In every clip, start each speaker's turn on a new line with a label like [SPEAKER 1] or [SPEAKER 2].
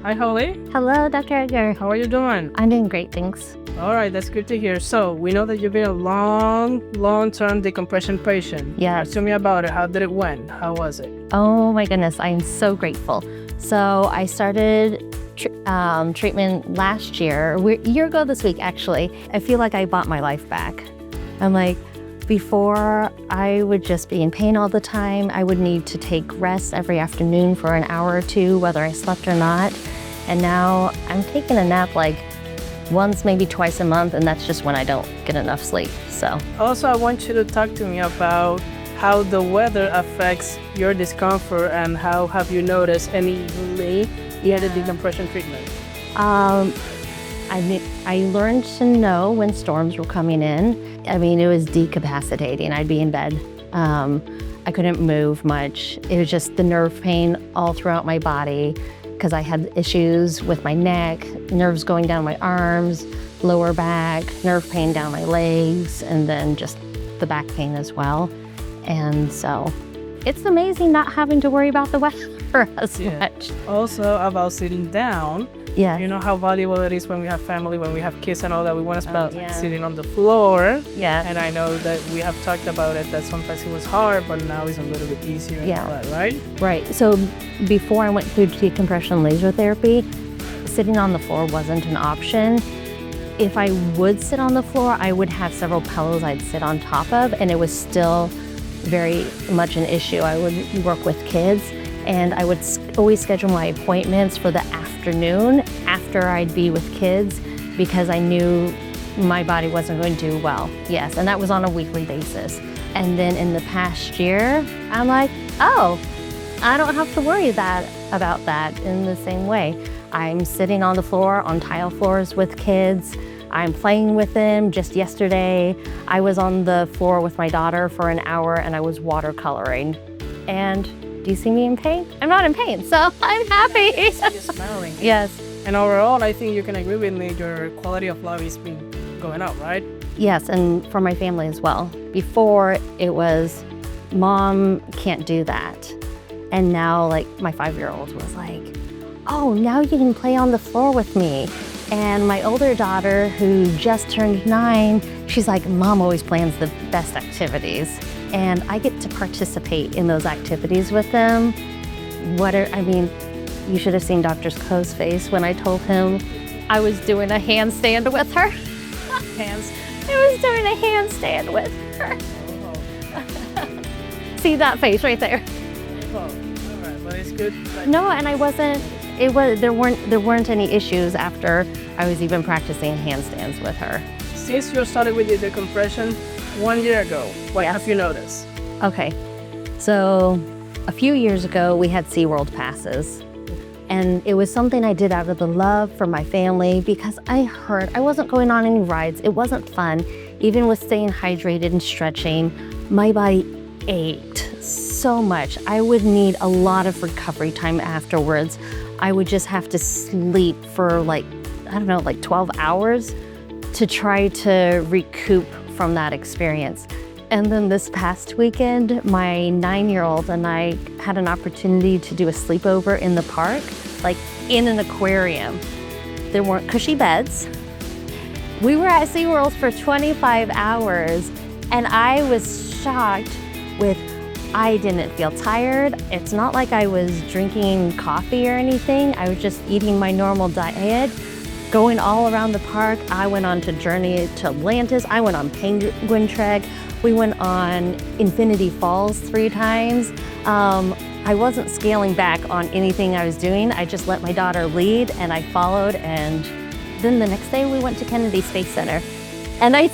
[SPEAKER 1] Hi, Holly.
[SPEAKER 2] Hello, Dr. Edgar.
[SPEAKER 1] How are you doing?
[SPEAKER 2] I'm doing great, thanks.
[SPEAKER 1] All right, that's good to hear. So we know that you've been a long-term decompression patient.
[SPEAKER 2] Yes.
[SPEAKER 1] Tell me about it. How did it went? How was it?
[SPEAKER 2] Oh my goodness, I'm so grateful. So I started treatment last year, a year ago this week, actually. I feel like I bought my life back. I'm like, before I would just be in pain all the time. I would need to take rest every afternoon for an hour or two, whether I slept or not. And now I'm taking a nap like once, maybe twice a month, and that's just when I don't get enough sleep, so.
[SPEAKER 1] Also, I want you to talk to me about how the weather affects your discomfort and how have you noticed any relief in the decompression treatment?
[SPEAKER 2] I learned to know when storms were coming in. I mean, it was decapacitating. I'd be in bed. I couldn't move much. It was just the nerve pain all throughout my body because I had issues with my neck, nerves going down my arms, lower back, nerve pain down my legs, and then just the back pain as well. And so it's amazing not having to worry about the weather as much.
[SPEAKER 1] Also about sitting down.
[SPEAKER 2] Yeah.
[SPEAKER 1] You know how valuable it is when we have family, when we have kids and all that. We want to spend sitting on the floor.
[SPEAKER 2] Yeah.
[SPEAKER 1] And I know that we have talked about it, that sometimes it was hard, but now it's a little bit easier.
[SPEAKER 2] Yeah.
[SPEAKER 1] That, right?
[SPEAKER 2] Right. So before I went through decompression laser therapy, sitting on the floor wasn't an option. If I would sit on the floor, I would have several pillows I'd sit on top of, and it was still very much an issue. I would work with kids, and I would always schedule my appointments for the afternoon after I'd be with kids because I knew my body wasn't going to do well. Yes, and that was on a weekly basis. And then in the past year, I'm like, oh, I don't have to worry about that in the same way. I'm sitting on the floor, on tile floors with kids. I'm playing with them. Just yesterday, I was on the floor with my daughter for an hour and I was watercoloring. And do you see me in pain? I'm not in pain, so I'm happy.
[SPEAKER 1] You're smiling.
[SPEAKER 2] Yes.
[SPEAKER 1] And overall, I think you can agree with me, your quality of life has been going up, right?
[SPEAKER 2] Yes, and for my family as well. Before, it was, Mom can't do that. And now, like, my 5-year-old was like, oh, now you can play on the floor with me. And my older daughter, who just turned 9, she's like, Mom always plans the best activities. And I get to participate in those activities with them. You should have seen Dr. Coe's face when I told him I was doing a handstand with her. I was doing a handstand with her. Oh. See that face right there?
[SPEAKER 1] Oh, all right, but it's good.
[SPEAKER 2] No, and I wasn't. There weren't any issues after I was even practicing handstands with her.
[SPEAKER 1] Since you started with the decompression 1 year ago, what have you noticed?
[SPEAKER 2] Okay, so a few years ago we had SeaWorld passes, and it was something I did out of the love for my family because I wasn't going on any rides. It wasn't fun. Even with staying hydrated and stretching, my body ached so much. I would need a lot of recovery time afterwards. I would just have to sleep for like 12 hours to try to recoup from that experience. And then this past weekend, my 9-year-old and I had an opportunity to do a sleepover in the park, like in an aquarium. There weren't cushy beds. We were at SeaWorld for 25 hours, and I was shocked I didn't feel tired. It's not like I was drinking coffee or anything. I was just eating my normal diet, going all around the park. I went on to Journey to Atlantis. I went on Penguin Trek. We went on Infinity Falls 3 times. I wasn't scaling back on anything I was doing. I just let my daughter lead and I followed. And then the next day we went to Kennedy Space Center. And I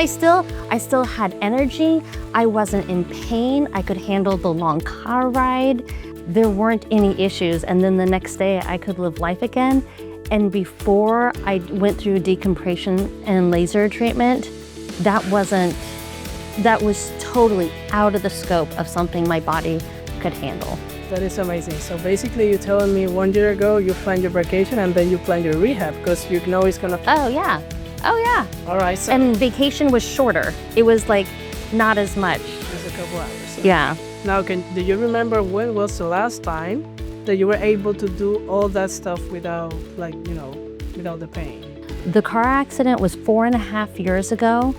[SPEAKER 2] still had energy. I wasn't in pain. I could handle the long car ride. There weren't any issues. And then the next day I could live life again. And before I went through decompression and laser treatment, that was totally out of the scope of something my body could handle.
[SPEAKER 1] That is amazing. So basically you're telling me 1 year ago you planned your vacation and then you planned your rehab because you know it's gonna...
[SPEAKER 2] Oh yeah.
[SPEAKER 1] All right. So
[SPEAKER 2] and vacation was shorter. It was like not as much.
[SPEAKER 1] just a couple hours. So.
[SPEAKER 2] Yeah.
[SPEAKER 1] Now, do you remember when was the last time that you were able to do all that stuff without, like, without the pain?
[SPEAKER 2] The car accident was 4.5 years ago.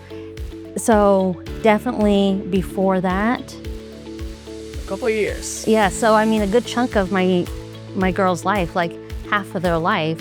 [SPEAKER 2] So definitely before that.
[SPEAKER 1] A couple of years.
[SPEAKER 2] Yeah, so I mean, a good chunk of my girls' life, like half of their life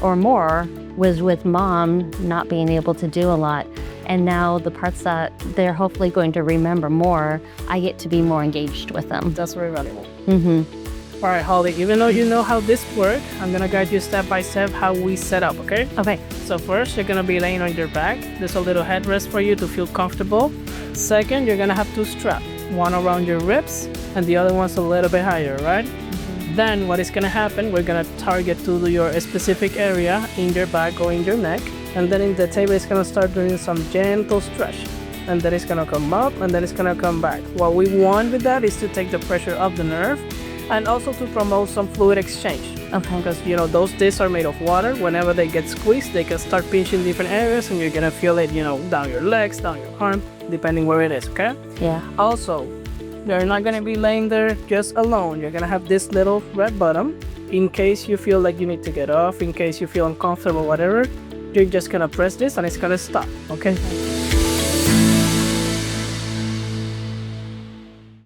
[SPEAKER 2] or more, was with mom not being able to do a lot. And now the parts that they're hopefully going to remember more, I get to be more engaged with them.
[SPEAKER 1] That's very valuable.
[SPEAKER 2] Mm-hmm.
[SPEAKER 1] All right, Holly, even though you know how this works, I'm gonna guide you step by step how we set up, okay?
[SPEAKER 2] Okay.
[SPEAKER 1] So first, you're gonna be laying on your back. There's a little headrest for you to feel comfortable. Second, you're gonna have two straps, one around your ribs and the other one's a little bit higher, right? Then what is gonna happen, we're gonna target to your specific area in your back or in your neck. And then in the table, it's gonna start doing some gentle stretch. And then it's gonna come up and then it's gonna come back. What we want with that is to take the pressure off the nerve and also to promote some fluid exchange.
[SPEAKER 2] Okay.
[SPEAKER 1] Because those discs are made of water. Whenever they get squeezed, they can start pinching different areas and you're gonna feel it, down your legs, down your arm, depending where it is, okay?
[SPEAKER 2] Yeah.
[SPEAKER 1] Also, you're not gonna be laying there just alone. You're gonna have this little red button. In case you feel like you need to get off, in case you feel uncomfortable, whatever, you're just gonna press this and it's gonna stop, okay?